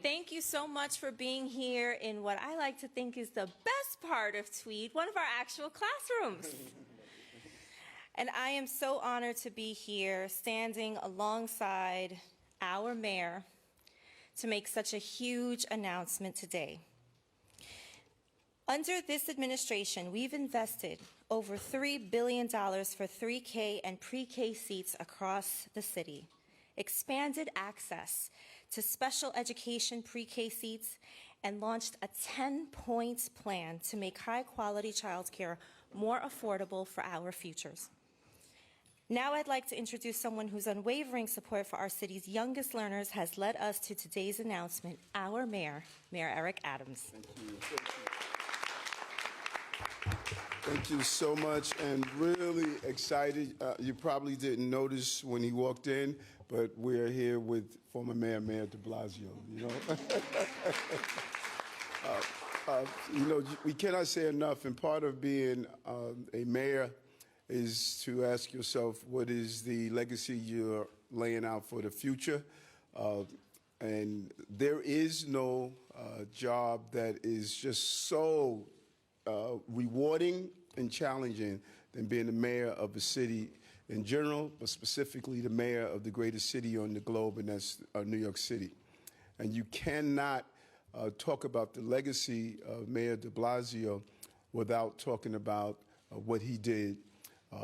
Thank you so much for being here in what I like to think is the best part of Tweed, one of our actual classrooms. And I am so honored to be here standing alongside our mayor to make such a huge announcement today. Under this administration, we've invested over $3 billion for 3K and pre-K seats across the city, expanded access to special education pre-K seats, and launched a 10-point plan to make high-quality childcare more affordable for our futures. Now I'd like to introduce someone whose unwavering support for our city's youngest learners has led us to today's announcement, our mayor, Mayor Eric Adams. Thank you. Thank you so much, and really excited. You probably didn't notice when he walked in, but we're here with former Mayor de Blasio. We cannot say enough, and part of being a mayor is to ask yourself, what is the legacy you're laying out for the future? And there is no job that is just so rewarding and challenging than being the mayor of a city in general, but specifically the mayor of the greatest city on the globe, and that's New York City. And you cannot talk about the legacy of Mayor de Blasio without talking about what he did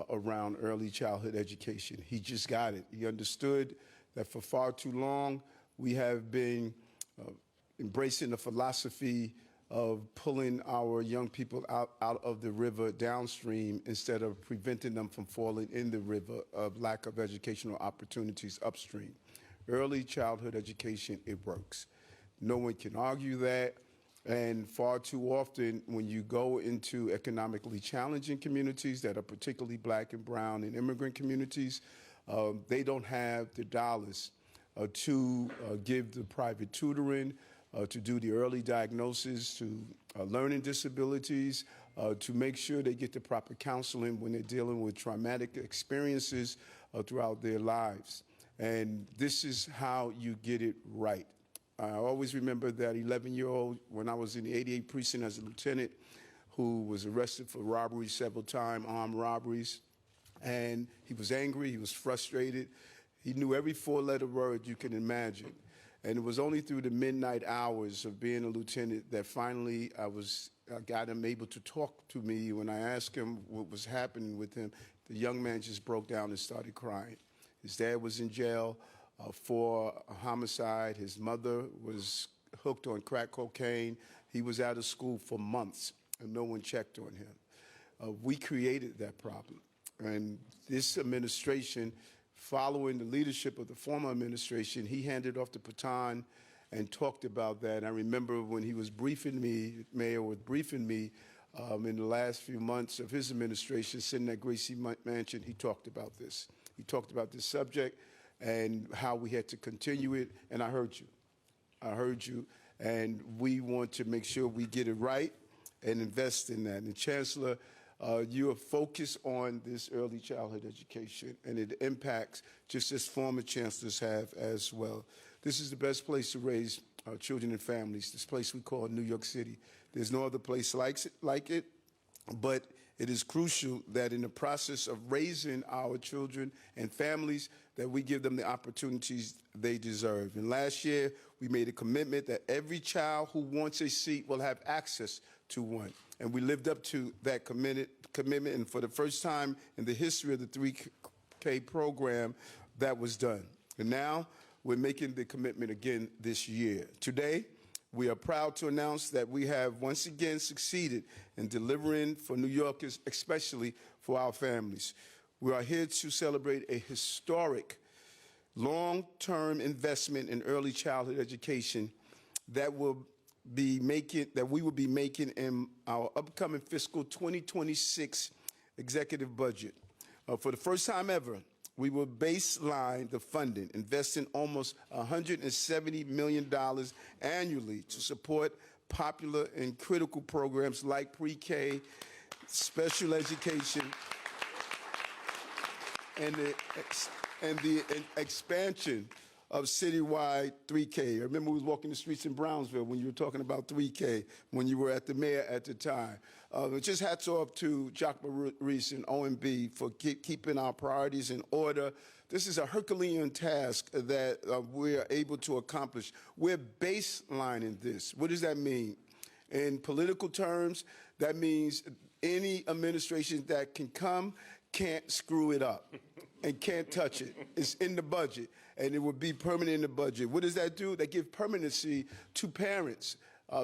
around early childhood education. He just got it. He understood that for far too long we have been embracing the philosophy of pulling our young people out of the river downstream instead of preventing them from falling in the river of lack of educational opportunities upstream. Early childhood education, it works. No one can argue that. And far too often, when you go into economically challenging communities that are particularly black and brown and immigrant communities, they don't have the dollars to give the private tutoring, to do the early diagnosis, to learning disabilities, to make sure they get the proper counseling when they're dealing with traumatic experiences throughout their lives. And this is how you get it right. I always remember that 11-year-old when I was in the 88th precinct as a lieutenant who was arrested for robbery several times, armed robberies. And he was angry, he was frustrated. He knew every four-letter word you can imagine. And it was only through the midnight hours of being a lieutenant that finally I got him able to talk to me. When I asked him what was happening with him, the young man just broke down and started crying. His dad was in jail for a homicide. His mother was hooked on crack cocaine. He was out of school for months, and no one checked on him. We created that problem. And this administration, following the leadership of the former administration, he handed off the baton and talked about that. I remember when he was briefing me, Mayor was briefing me in the last few months of his administration, sitting at Gracie Mansion, he talked about this. He talked about this subject and how we had to continue it, and I heard you. I heard you, and we want to make sure we get it right and invest in that. And Chancellor, you are focused on this early childhood education, and it impacts just as former chancellors have as well. This is the best place to raise children and families, this place we call New York City. There's no other place like it, but it is crucial that in the process of raising our children and families that we give them the opportunities they deserve. And last year, we made a commitment that every child who wants a seat will have access to one. And we lived up to that commitment, and for the first time in the history of the 3K program, that was done. And now we're making the commitment again this year. Today, we are proud to announce that we have once again succeeded in delivering for New Yorkers, especially for our families. We are here to celebrate a historic long-term investment in early childhood education that we will be making in our upcoming fiscal 2026 executive budget. For the first time ever, we will baseline the funding, investing almost $170 million annually to support popular and critical programs like pre-K, special education, and the expansion of citywide 3K. I remember we was walking the streets in Brownsville when you were talking about 3K, when you were at the mayor at the time. Just hats off to Jacques Maurice and OMB for keeping our priorities in order. This is a Herculean task that we are able to accomplish. We're baselining this. What does that mean? In political terms, that means any administration that can come can't screw it up and can't touch it. It's in the budget, and it will be permanent in the budget. What does that do? That gives permanency to parents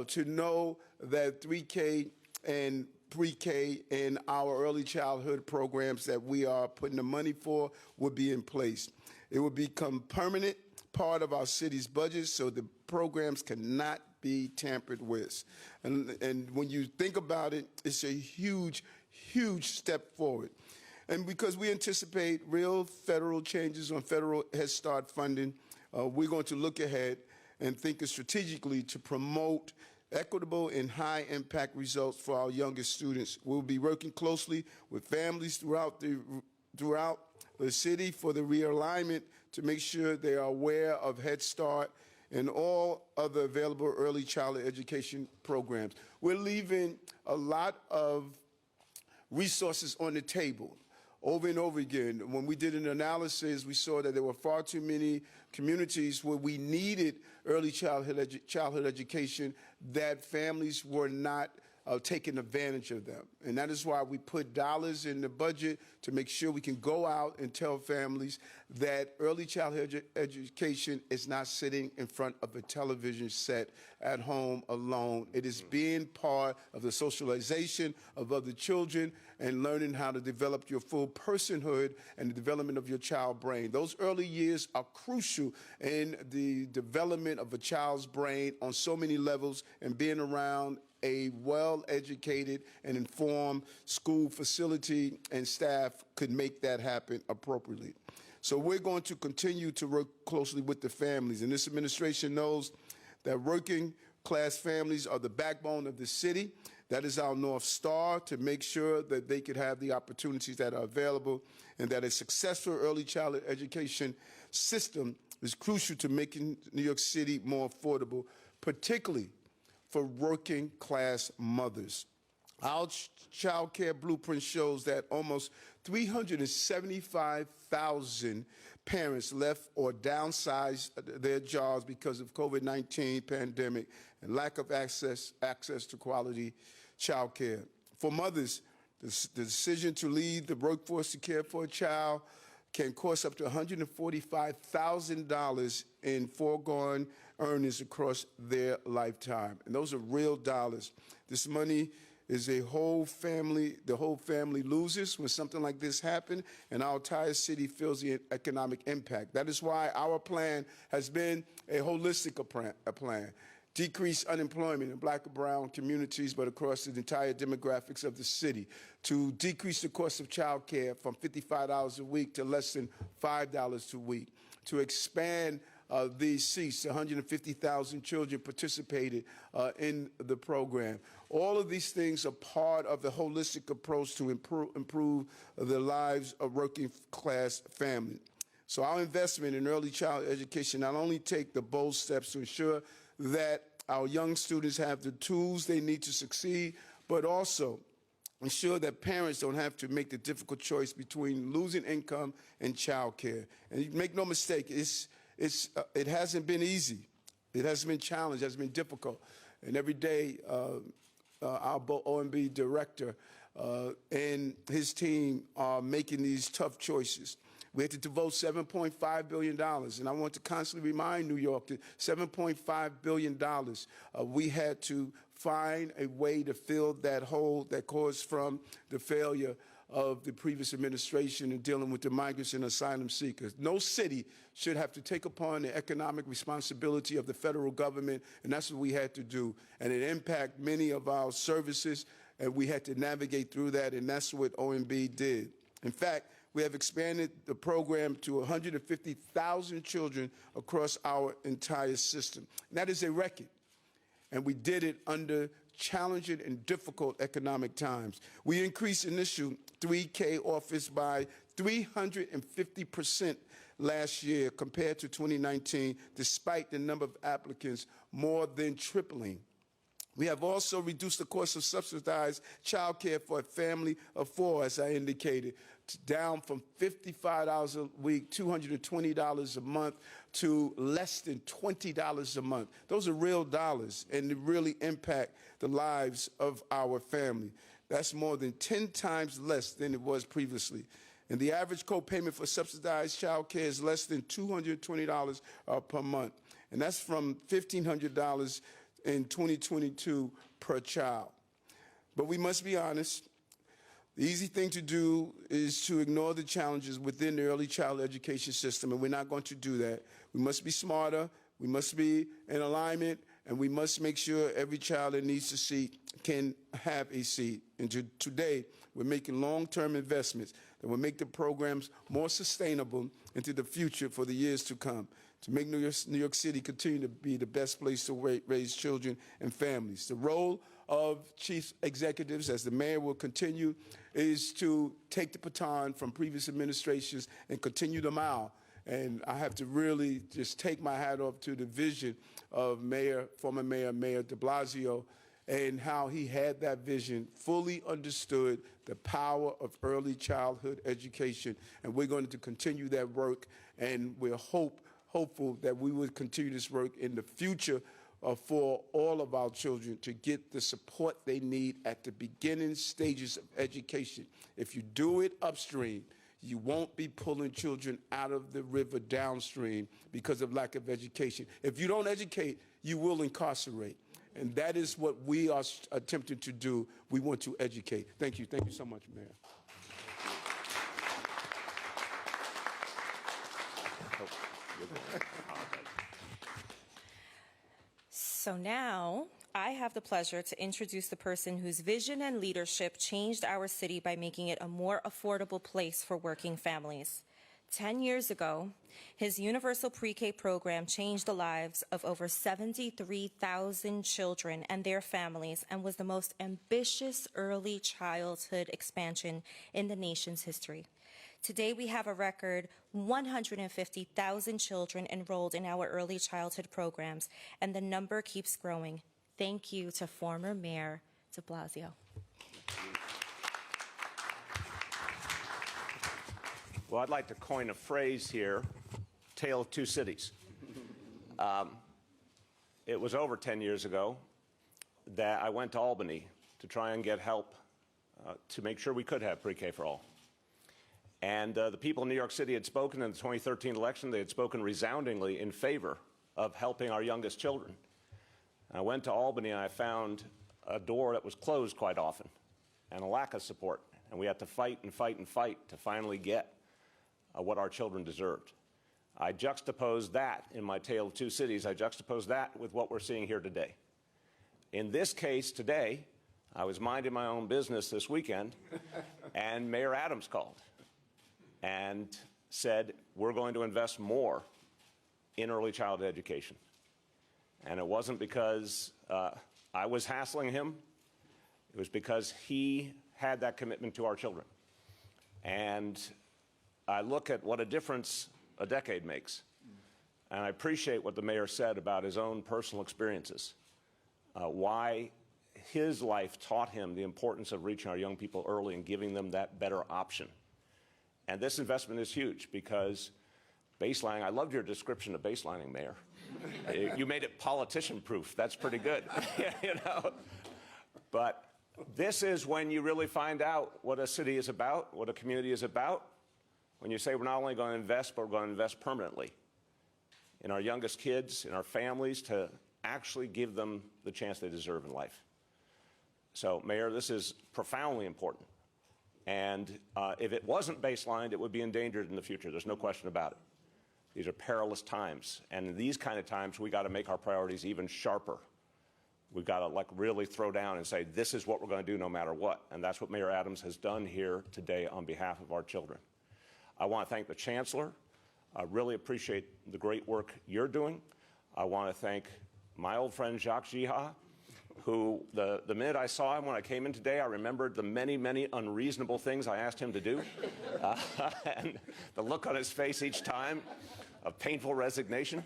to know that 3K and pre-K and our early childhood programs that we are putting the money for will be in place. It will become permanent part of our city's budget, so the programs cannot be tampered with. And when you think about it, it's a huge, huge step forward. And because we anticipate real federal changes on federal Head Start funding, we're going to look ahead and think strategically to promote equitable and high-impact results for our youngest students. We'll be working closely with families throughout the city for the realignment to make sure they are aware of Head Start and all other available early childhood education programs. We're leaving a lot of resources on the table. Over and over again, when we did an analysis, we saw that there were far too many communities where we needed early childhood education that families were not taking advantage of them. And that is why we put dollars in the budget to make sure we can go out and tell families that early childhood education is not sitting in front of a television set at home alone. It is being part of the socialization of other children and learning how to develop your full personhood and the development of your child brain. Those early years are crucial in the development of a child's brain on so many levels, and being around a well-educated and informed school facility and staff could make that happen appropriately. So we're going to continue to work closely with the families, and this administration knows that working class families are the backbone of the city. That is our North Star, to make sure that they could have the opportunities that are available, and that a successful early childhood education system is crucial to making New York City more affordable, particularly for working class mothers. Our child care blueprint shows that almost 375,000 parents left or downsized their jobs because of COVID-19 pandemic and lack of access to quality child care. For mothers, the decision to leave the workforce to care for a child can cost up to $145,000 in foregone earnings across their lifetime. And those are real dollars. This money is the whole family loses when something like this happens, and our entire city feels the economic impact. That is why our plan has been a holistic plan. Decrease unemployment in Black and brown communities, but across the entire demographics of the city. To decrease the cost of child care from $55 a week to less than $5 a week. To expand these seats, 150,000 children participated in the program. All of these things are part of the holistic approach to improve the lives of working class families. So our investment in early childhood education not only take the bold steps to ensure that our young students have the tools they need to succeed, but also ensure that parents don't have to make the difficult choice between losing income and child care. And make no mistake, it hasn't been easy. It hasn't been challenged, it has been difficult. And every day, our OMB director and his team are making these tough choices. We had to devote $7.5 billion, and I want to constantly remind New York that $7.5 billion, we had to find a way to fill that hole that caused from the failure of the previous administration in dealing with the migrants and asylum seekers. No city should have to take upon the economic responsibility of the federal government, and that's what we had to do. And it impacted many of our services, and we had to navigate through that, and that's what OMB did. In fact, we have expanded the program to 150,000 children across our entire system. And that is a record. And we did it under challenging and difficult economic times. We increased initial 3K office by 350% last year compared to 2019, despite the number of applicants more than tripling. We have also reduced the cost of subsidized child care for a family of four, as I indicated, down from $55 a week, $220 a month, to less than $20 a month. Those are real dollars, and they really impact the lives of our family. That's more than 10 times less than it was previously. And the average co-payment for subsidized child care is less than $220 per month. And that's from $1,500 in 2022 per child. But we must be honest. The easy thing to do is to ignore the challenges within the early child education system, and we're not going to do that. We must be smarter, we must be in alignment, and we must make sure every child that needs a seat can have a seat. And today, we're making long-term investments that will make the programs more sustainable into the future for the years to come, to make New York City continue to be the best place to raise children and families. The role of chief executives, as the mayor will continue, is to take the baton from previous administrations and continue the mile. And I have to really just take my hat off to the vision of former Mayor de Blasio, and how he had that vision, fully understood the power of early childhood education. And we're going to continue that work, and we're hopeful that we will continue this work in the future for all of our children to get the support they need at the beginning stages of education. If you do it upstream, you won't be pulling children out of the river downstream because of lack of education. If you don't educate, you will incarcerate. And that is what we are attempting to do. We want to educate. Thank you. Thank you so much, Mayor. So now I have the pleasure to introduce the person whose vision and leadership changed our city by making it a more affordable place for working families. 10 years ago, his universal pre-K program changed the lives of over 73,000 children and their families, and was the most ambitious early childhood expansion in the nation's history. Today, we have a record 150,000 children enrolled in our early childhood programs, and the number keeps growing. Thank you to former Mayor de Blasio. Well, I'd like to coin a phrase here, tale of two cities. It was over 10 years ago that I went to Albany to try and get help to make sure we could have pre-K for all. And the people in New York City had spoken in the 2013 election. They had spoken resoundingly in favor of helping our youngest children. I went to Albany and I found a door that was closed quite often and a lack of support. And we had to fight and fight and fight to finally get what our children deserved. I juxtaposed that in my tale of two cities. I juxtaposed that with what we're seeing here today. In this case today, I was minding my own business this weekend, and Mayor Adams called and said, we're going to invest more in early childhood education. And it wasn't because I was hassling him. It was because he had that commitment to our children. And I look at what a difference a decade makes. And I appreciate what the mayor said about his own personal experiences, why his life taught him the importance of reaching our young people early and giving them that better option. And this investment is huge because baselining, I loved your description of baselining, Mayor. You made it politician-proof. That's pretty good, you know. But this is when you really find out what a city is about, what a community is about, when you say we're not only going to invest, but we're going to invest permanently in our youngest kids, in our families, to actually give them the chance they deserve in life. So, Mayor, this is profoundly important. And if it wasn't baselined, it would be endangered in the future. There's no question about it. These are perilous times. And in these kind of times, we got to make our priorities even sharper. We've got to really throw down and say, this is what we're going to do no matter what. And that's what Mayor Adams has done here today on behalf of our children. I want to thank the Chancellor. I really appreciate the great work you're doing. I want to thank my old friend Jacques Jiha who, the minute I saw him when I came in today, I remembered the many, many unreasonable things I asked him to do. And the look on his face each time of painful resignation.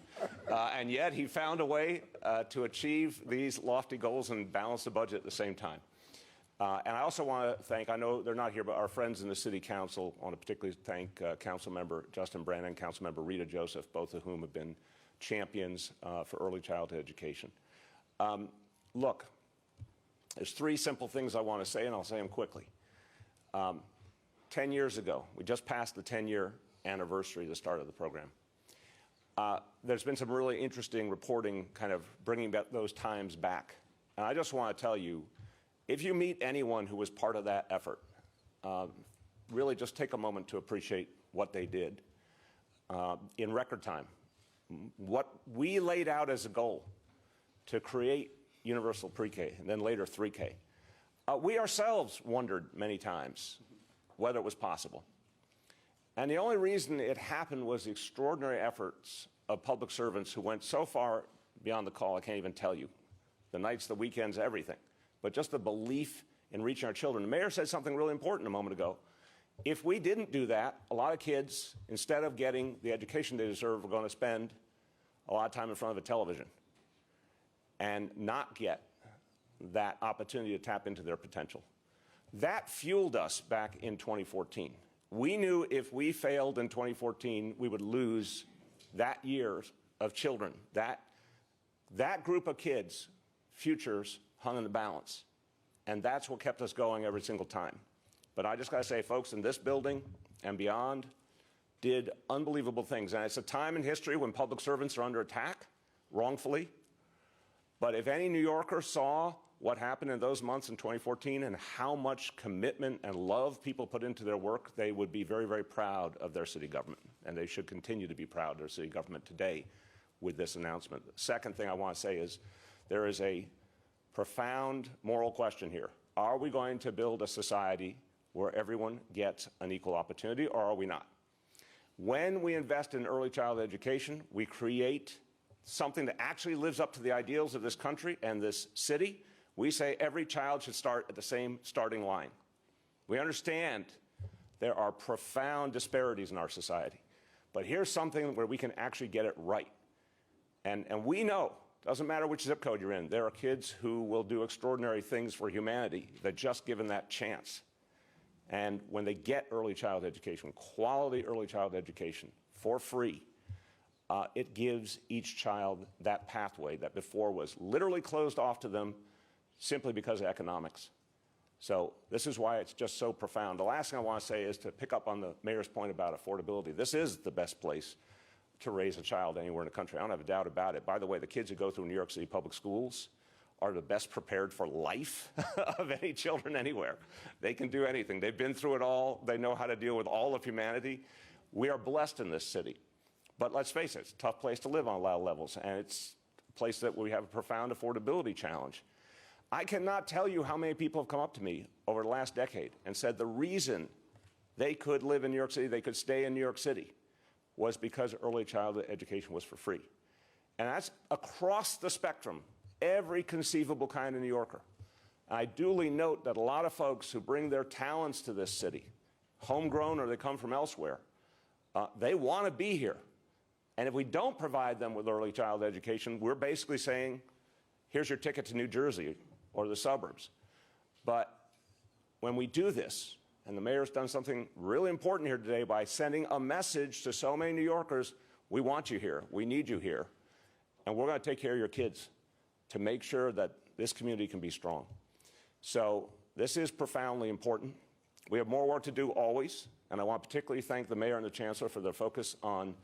And yet he found a way to achieve these lofty goals and balance the budget at the same time. And I also want to thank, I know they're not here, but our friends in the City Council. I want to particularly thank Councilmember Justin Brannan and Councilmember Rita Joseph, both of whom have been champions for early childhood education. Look, there's three simple things I want to say, and I'll say them quickly. 10 years ago, we just passed the 10-year anniversary of the start of the program. There's been some really interesting reporting kind of bringing those times back. And I just want to tell you, if you meet anyone who was part of that effort, really just take a moment to appreciate what they did in record time. What we laid out as a goal to create universal pre-K and then later 3K, we ourselves wondered many times whether it was possible. And the only reason it happened was the extraordinary efforts of public servants who went so far beyond the call, I can't even tell you. The nights, the weekends, everything. But just the belief in reaching our children. The mayor said something really important a moment ago. If we didn't do that, a lot of kids, instead of getting the education they deserve, are going to spend a lot of time in front of a television and not get that opportunity to tap into their potential. That fueled us back in 2014. We knew if we failed in 2014, we would lose that year of children. That group of kids' futures hung in the balance. And that's what kept us going every single time. But I just got to say, folks in this building and beyond did unbelievable things. And it's a time in history when public servants are under attack, wrongfully. But if any New Yorker saw what happened in those months in 2014 and how much commitment and love people put into their work, they would be very, very proud of their city government. And they should continue to be proud of their city government today with this announcement. The second thing I want to say is there is a profound moral question here. Are we going to build a society where everyone gets an equal opportunity, or are we not? When we invest in early childhood education, we create something that actually lives up to the ideals of this country and this city. We say every child should start at the same starting line. We understand there are profound disparities in our society, but here's something where we can actually get it right. And we know, doesn't matter which zip code you're in, there are kids who will do extraordinary things for humanity that just given that chance. And when they get early childhood education, quality early childhood education for free, it gives each child that pathway that before was literally closed off to them simply because of economics. So this is why it's just so profound. The last thing I want to say is to pick up on the mayor's point about affordability. This is the best place to raise a child anywhere in the country. I don't have a doubt about it. By the way, the kids who go through New York City public schools are the best prepared for life of any children anywhere. They can do anything. They've been through it all. They know how to deal with all of humanity. We are blessed in this city. But let's face it, it's a tough place to live on a lot of levels, and it's a place that we have a profound affordability challenge. I cannot tell you how many people have come up to me over the last decade and said the reason they could live in New York City, they could stay in New York City, was because early childhood education was for free. And that's across the spectrum, every conceivable kind of New Yorker. I duly note that a lot of folks who bring their talents to this city, homegrown or they come from elsewhere, they want to be here. And if we don't provide them with early childhood education, we're basically saying, here's your ticket to New Jersey or the suburbs. But when we do this, and the mayor's done something really important here today by sending a message to so many New Yorkers, we want you here, we need you here, and we're going to take care of your kids to make sure that this community can be strong. So this is profoundly important. We have more work to do always, and I want to particularly thank the mayor and the chancellor for their focus on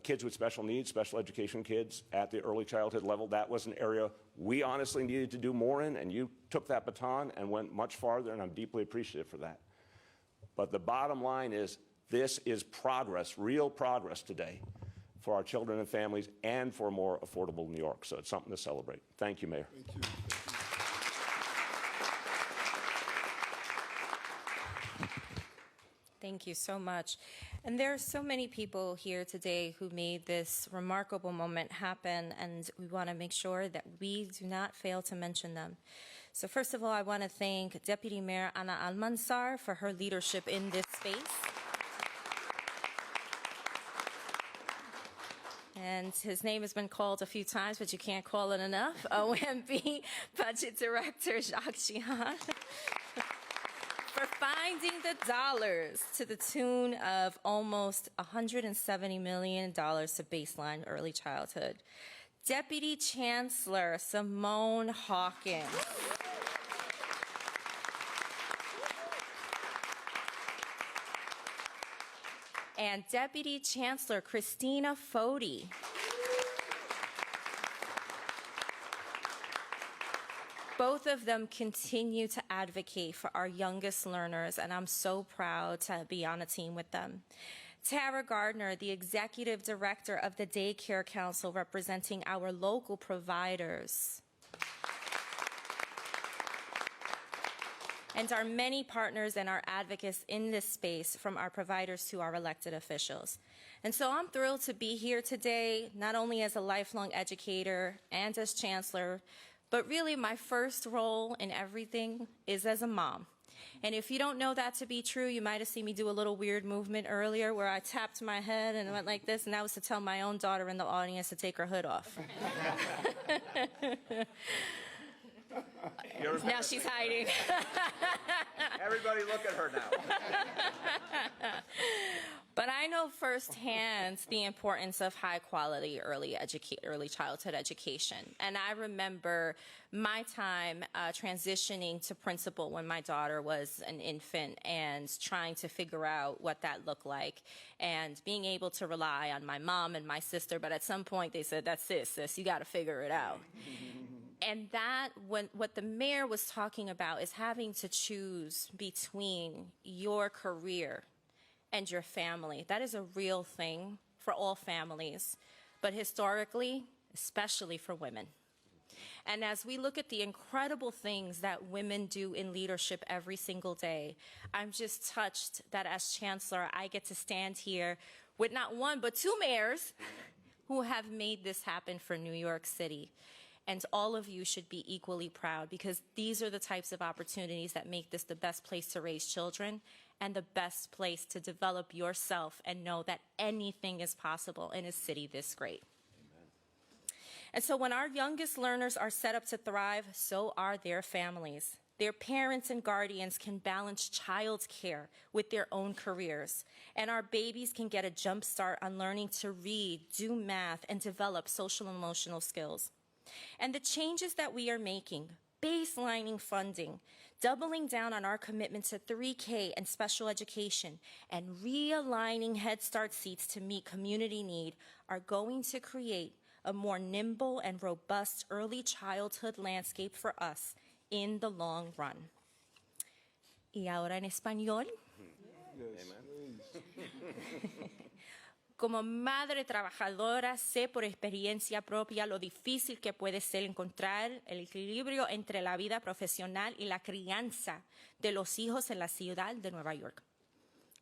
kids with special needs, special education kids at the early childhood level. That was an area we honestly needed to do more in, and you took that baton and went much farther, and I'm deeply appreciative for that. But the bottom line is this is progress, real progress today for our children and families and for a more affordable New York. So it's something to celebrate. Thank you, Mayor. Thank you. Thank you so much. And there are so many people here today who made this remarkable moment happen, and we want to make sure that we do not fail to mention them. So first of all, I want to thank Deputy Mayor Ana Almanzar for her leadership in this space. And his name has been called a few times, but you can't call it enough. OMB Budget Director Jacques Chihan. For finding the dollars to the tune of almost $170 million to baseline early childhood. Deputy Chancellor Simone Hawkins. And Deputy Chancellor Christina Foti. Both of them continue to advocate for our youngest learners, and I'm so proud to be on a team with them. Tara Gardner, the Executive Director of the Daycare Council, representing our local providers. And our many partners and our advocates in this space, from our providers to our elected officials. And so I'm thrilled to be here today, not only as a lifelong educator and as chancellor, but really my first role in everything is as a mom. And if you don't know that to be true, you might have seen me do a little weird movement earlier where I tapped my head and went like this, and that was to tell my own daughter in the audience to take her hood off. Now she's hiding. Everybody look at her now. But I know firsthand the importance of high-quality early childhood education. And I remember my time transitioning to principal when my daughter was an infant and trying to figure out what that looked like and being able to rely on my mom and my sister. But at some point they said, that's it, sis, you got to figure it out. And that, what the mayor was talking about is having to choose between your career and your family. That is a real thing for all families, but historically, especially for women. And as we look at the incredible things that women do in leadership every single day, I'm just touched that as chancellor, I get to stand here with not one, but two mayors who have made this happen for New York City. And all of you should be equally proud, because these are the types of opportunities that make this the best place to raise children and the best place to develop yourself and know that anything is possible in a city this great. Amen. And so when our youngest learners are set up to thrive, so are their families. Their parents and guardians can balance childcare with their own careers, and our babies can get a jump start on learning to read, do math, and develop social and emotional skills. And the changes that we are making, baselining funding, doubling down on our commitment to 3K and special education, and realigning Head Start seats to meet community need are going to create a more nimble and robust early childhood landscape for us in the long run. Y ahora en español. Yes, Como madre trabajadora, sé por experiencia propia lo difícil que puede ser encontrar el equilibrio entre la vida profesional y la crianza de los hijos en la ciudad de Nueva York.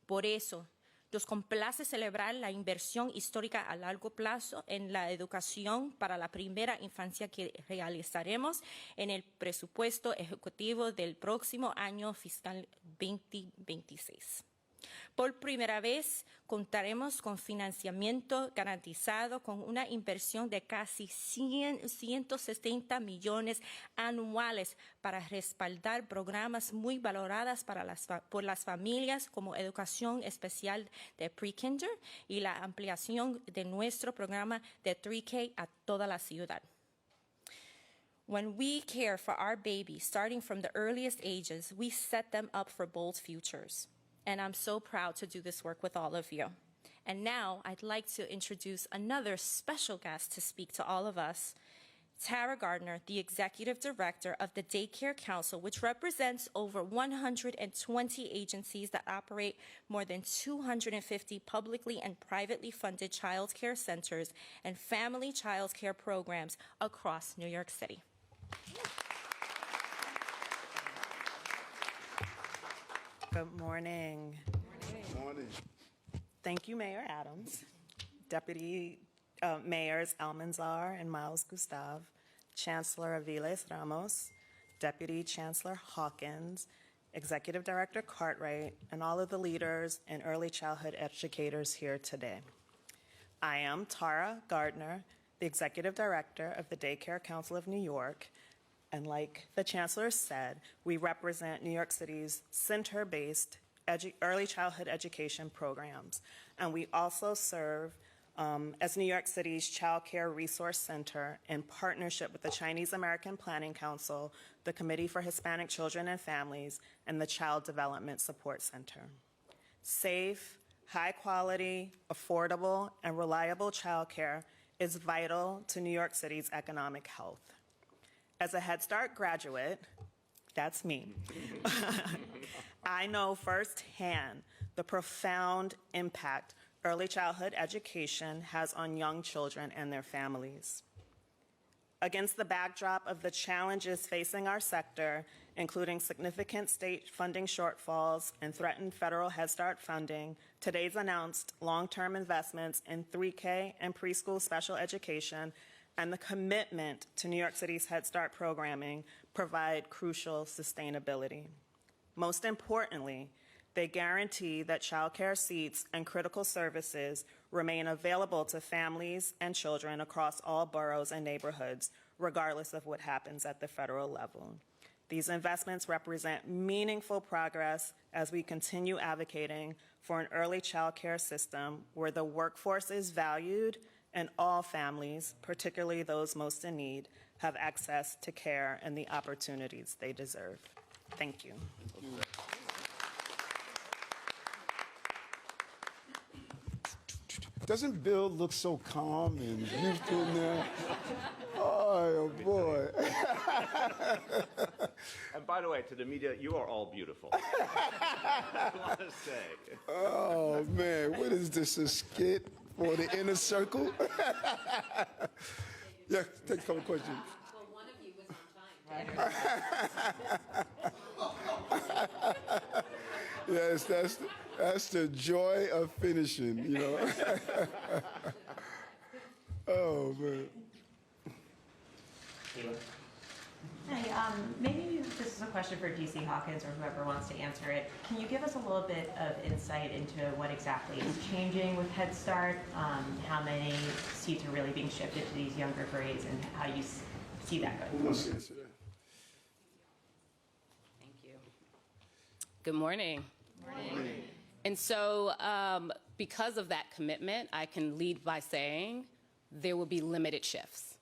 Por eso, nos complace celebrar la inversión histórica a largo plazo en la educación para la primera infancia que realizaremos en el presupuesto ejecutivo del próximo año fiscal 2026. Por primera vez, contaremos con financiamiento garantizado con una inversión de casi 170 millones anuales para respaldar programas muy valorados por las familias como educación especial de pre-kinder y la ampliación de nuestro programa de 3K a toda la ciudad. When we care for our babies, starting from the earliest ages, we set them up for bold futures. And I'm so proud to do this work with all of you. And now I'd like to introduce another special guest to speak to all of us, Tara Gardner, the Executive Director of the Daycare Council, which represents over 120 agencies that operate more than 250 publicly and privately funded child care centers and family child care programs across New York City. Good morning. Morning. Thank you, Mayor Adams, Deputy Mayors Almanzar and Miles Gustav, Chancellor Aviles Ramos, Deputy Chancellor Hawkins, Executive Director Cartwright, and all of the leaders and early childhood educators here today. I am Tara Gardner, the Executive Director of the Daycare Council of New York, and like the Chancellor said, we represent New York City's center-based early childhood education programs. And we also serve as New York City's Child Care Resource Center in partnership with the Chinese American Planning Council, the Committee for Hispanic Children and Families, and the Child Development Support Center. Safe, high-quality, affordable, and reliable childcare is vital to New York City's economic health. As a Head Start graduate, that's me, I know firsthand the profound impact early childhood education has on young children and their families. Against the backdrop of the challenges facing our sector, including significant state funding shortfalls and threatened federal Head Start funding, today's announced long-term investments in 3K and preschool special education and the commitment to New York City's Head Start programming provide crucial sustainability. Most importantly, they guarantee that childcare seats and critical services remain available to families and children across all boroughs and neighborhoods, regardless of what happens at the federal level. These investments represent meaningful progress as we continue advocating for an early childcare system where the workforce is valued and all families, particularly those most in need, have access to care and the opportunities they deserve. Thank you. Doesn't Bill look so calm and youthful now? Oh, boy. And by the way, to the media, you are all beautiful. I want to say. Oh, man. What is this, a skit for the inner circle? Yeah, take a couple questions. Well, one of you was on time. Yes, that's the joy of finishing, you know. Oh, man. Hi, maybe this is a question for DC Hawkins or whoever wants to answer it. Can you give us a little bit of insight into what exactly is changing with Head Start, how many seats are really being shifted to these younger grades, and how you see that going forward? Thank you. Good morning. Morning. And so because of that commitment, I can lead by saying there will be limited shifts.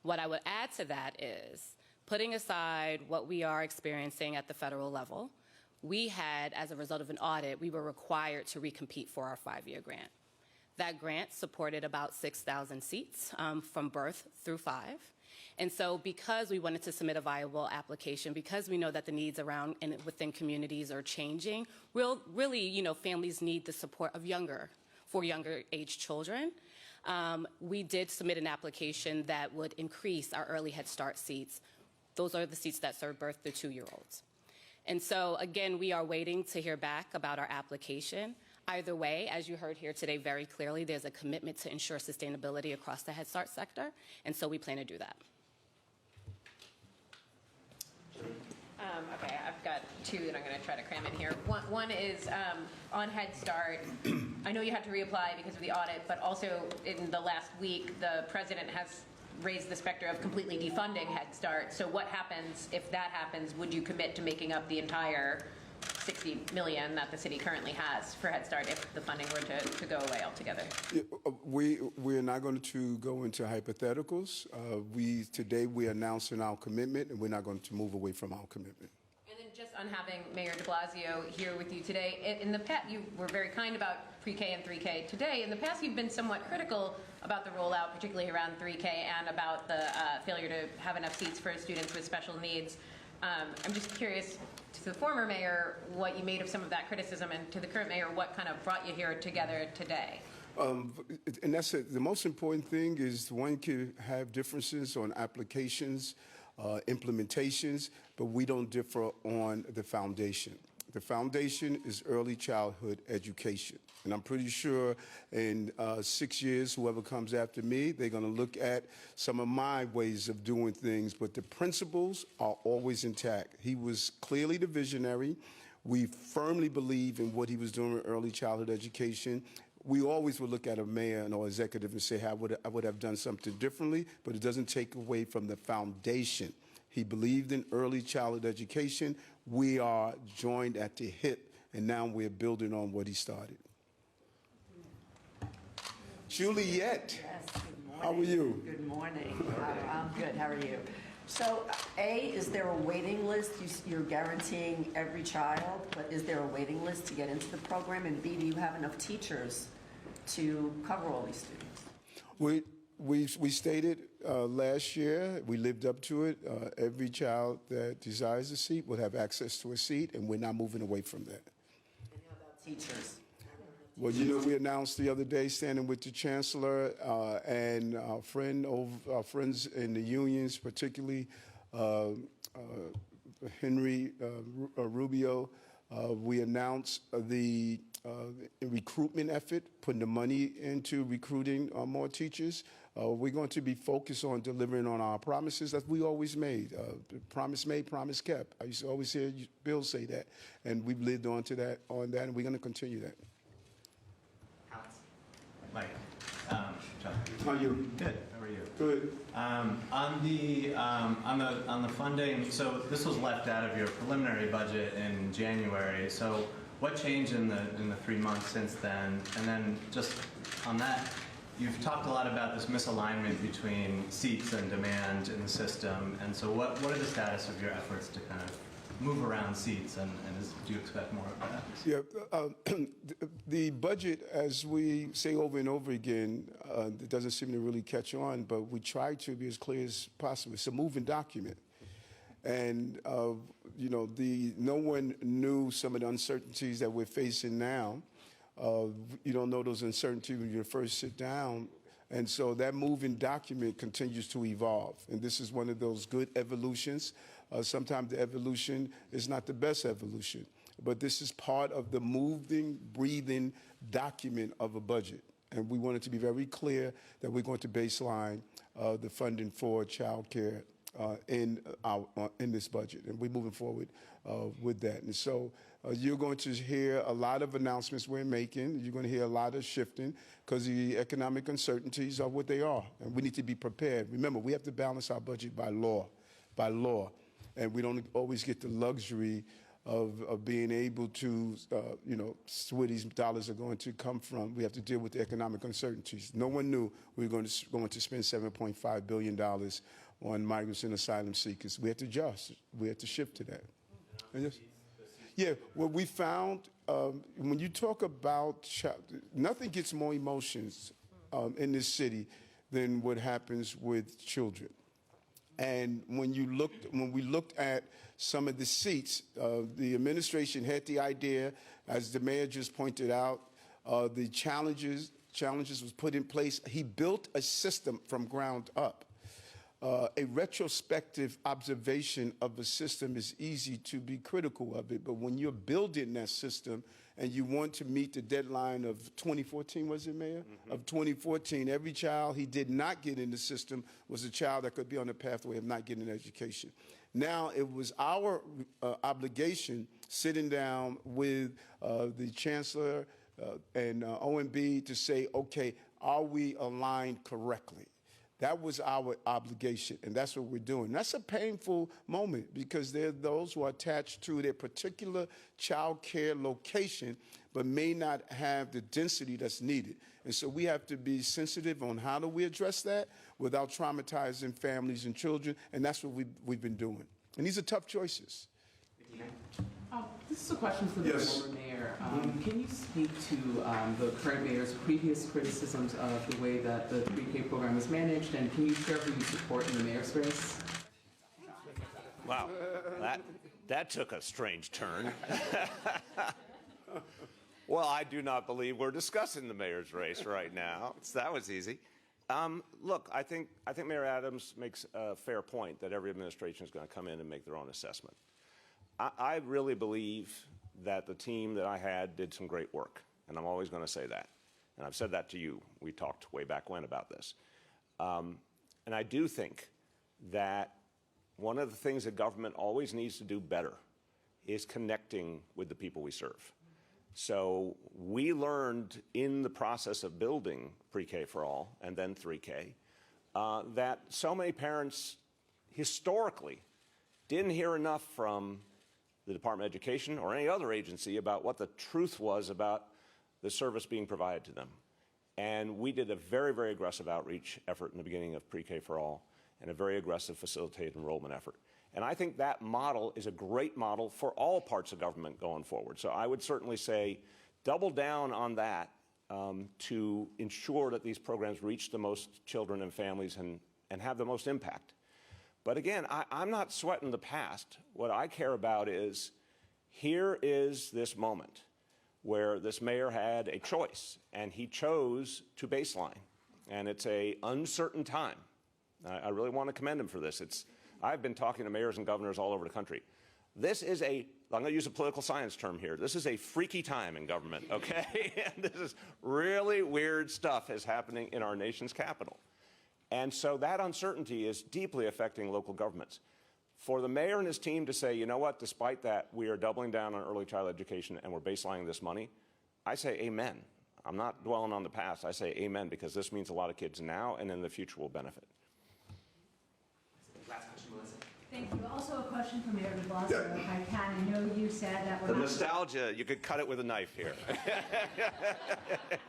What I would add to that is, putting aside what we are experiencing at the federal level, we had, as a result of an audit, we were required to recompete for our 5-year grant. That grant supported about 6,000 seats from birth through 5. And so because we wanted to submit a viable application, because we know that the needs around and within communities are changing, really, families need the support of younger age children. We did submit an application that would increase our early Head Start seats. Those are the seats that serve birth to 2-year-olds. And so, again, we are waiting to hear back about our application. Either way, as you heard here today very clearly, there's a commitment to ensure sustainability across the Head Start sector, and so we plan to do that. Okay, I've got two that I'm going to try to cram in here. One is on Head Start. I know you had to reapply because of the audit, but also in the last week, the president has raised the specter of completely defunding Head Start. So what happens if that happens? Would you commit to making up the entire $60 million that the city currently has for Head Start if the funding were to go away altogether? Yeah, we're not going to go into hypotheticals. Today we're announcing our commitment, and we're not going to move away from our commitment. And then just on having Mayor de Blasio here with you today, in the past, you were very kind about pre-K and 3K today. In the past, you've been somewhat critical about the rollout, particularly around 3K, and about the failure to have enough seats for students with special needs. I'm just curious, to the former mayor, what you made of some of that criticism, and to the current mayor, what kind of brought you here together today? And that's it. The most important thing is one can have differences on applications, implementations, but we don't differ on the foundation. the foundation is early childhood education. And I'm pretty sure in 6 years, whoever comes after me, they're going to look at some of my ways of doing things, but the principles are always intact. He was clearly the visionary. We firmly believe in what he was doing with early childhood education. We always would look at a mayor and or executive and say, I would have done something differently, but it doesn't take away from the foundation. He believed in early childhood education. We are joined at the hip, and now we're building on what he started. Juliet, Yes, good morning. how are you? Good morning. I'm good. How are you? So, A, is there a waiting list? You're guaranteeing every child, but is there a waiting list to get into the program? And B, do you have enough teachers to cover all these students? We stated last year, we lived up to it. Every child that desires a seat will have access to a seat, and we're not moving away from that. And how about teachers? Well, you know, we announced the other day, standing with the Chancellor and our friends in the unions, particularly Henry Rubio. We announced the recruitment effort, putting the money into recruiting more teachers. We're going to be focused on delivering on our promises that we always made. Promise made, promise kept. I used to always hear Bill say that, and we've lived on that, and we're going to continue that. Mike, John. How are you? Good. How are you? Good. On the funding, so this was left out of your preliminary budget in January. So what changed in the 3 months since then? And then just on that, you've talked a lot about this misalignment between seats and demand in the system. And so what are the status of your efforts to kind of move around seats, and do you expect more of that? Yeah, the budget, as we say over and over again, it doesn't seem to really catch on, but we try to be as clear as possible. It's a moving document. And, you know, no one knew some of the uncertainties that we're facing now. You don't know those uncertainties when you first sit down. And so that moving document continues to evolve. And this is one of those good evolutions. Sometimes the evolution is not the best evolution, but this is part of the moving, breathing document of a budget. And we want it to be very clear that we're going to baseline the funding for child care in this budget. And we're moving forward with that. And so you're going to hear a lot of announcements we're making. You're going to hear a lot of shifting because the economic uncertainties are what they are. And we need to be prepared. Remember, we have to balance our budget by law. And we don't always get the luxury of being able to, you know, where these dollars are going to come from. We have to deal with the economic uncertainties. No one knew we were going to spend $7.5 billion on migrants and asylum seekers. We had to adjust. We had to shift to that. Yeah, what we found, when you talk about nothing gets more emotions in this city than what happens with children. And when we looked at some of the seats, the administration had the idea, as the mayor just pointed out, the challenges was put in place. He built a system from ground up. A retrospective observation of a system is easy to be critical of it, but when you're building that system and you want to meet the deadline of 2014, was it, Mayor? Mm-hmm. Of 2014, every child he did not get in the system was a child that could be on the pathway of not getting an education. Now it was our obligation, sitting down with the Chancellor and OMB, to say, okay, are we aligned correctly? That was our obligation, and that's what we're doing. That's a painful moment because there are those who are attached to their particular child care location but may not have the density that's needed. And so we have to be sensitive on how do we address that without traumatizing families and children, and that's what we've been doing. And these are tough choices. This is a question for the former mayor. Can you speak to the current mayor's previous criticisms of the way that the pre-K program is managed, and can you share who you support in the mayor's race? Wow, that took a strange turn. Well, I do not believe we're discussing the mayor's race right now. That was easy. Look, I think Mayor Adams makes a fair point that every administration is going to come in and make their own assessment. I really believe that the team that I had did some great work, and I'm always going to say that. And I've said that to you. We talked way back when about this. And I do think that one of the things that government always needs to do better is connecting with the people we serve. So we learned in the process of building pre-K for all and then 3K that so many parents historically didn't hear enough from the Department of Education or any other agency about what the truth was about the service being provided to them. And we did a very, very aggressive outreach effort in the beginning of pre-K for all and a very aggressive facilitated enrollment effort. And I think that model is a great model for all parts of government going forward. So I would certainly say double down on that to ensure that these programs reach the most children and families and have the most impact. But again, I'm not sweating the past. What I care about is here is this moment where this mayor had a choice, and he chose to baseline. And it's an uncertain time. I really want to commend him for this. I've been talking to mayors and governors all over the country. This is I'm going to use a political science term here. This is a freaky time in government, okay? And this is really weird stuff is happening in our nation's capital. And so that uncertainty is deeply affecting local governments. For the mayor and his team to say, you know what, despite that, we are doubling down on early child education and we're baselining this money, I say amen. I'm not dwelling on the past. I say amen because this means a lot of kids now and in the future will benefit. Last question, Melissa. Thank you. Also a question for Mayor de Blasio, if I can. I know you said that we're The not... nostalgia, you could cut it with a knife here.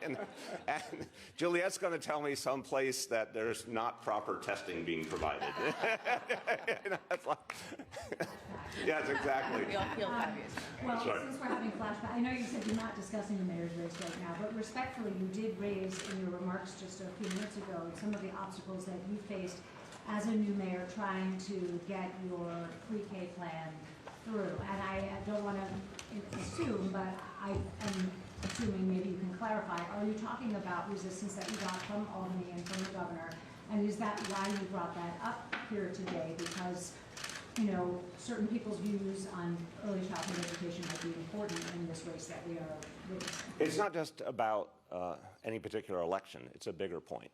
and Juliet's going to tell me someplace that there's not proper testing being provided. Yes, exactly. We all feel fabulous. Well, Sorry. since we're having flashback, I know you said you're not discussing the mayor's race right now, but respectfully, you did raise in your remarks just a few minutes ago some of the obstacles that you faced as a new mayor trying to get your pre-K plan through. And I don't want to assume, but I am assuming maybe you can clarify. Are you talking about resistance that you got from Albany and from the governor? And is that why you brought that up here today? Because, you know, certain people's views on early childhood education might be important in this race that we are witnessing. It's not just about any particular election. It's a bigger point.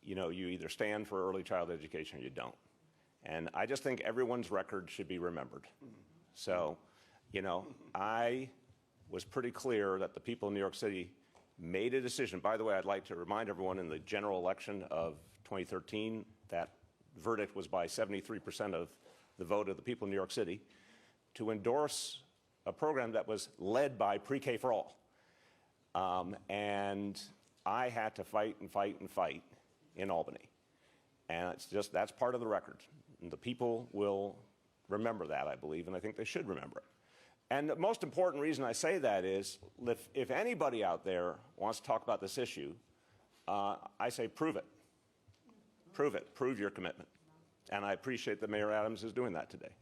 You know, you either stand for early childhood education or you don't. And I just think everyone's record should be remembered. So, you know, I was pretty clear that the people in New York City made a decision. By the way, I'd like to remind everyone in the general election of 2013, that verdict was by 73% of the vote of the people in New York City to endorse a program that was led by Pre-K for All. And I had to fight and fight and fight in Albany. And it's just, that's part of the record. And the people will remember that, I believe, and I think they should remember it. And the most important reason I say that is, if anybody out there wants to talk about this issue, I say prove it. Prove it. Prove your commitment. And I appreciate that Mayor Adams is doing that today.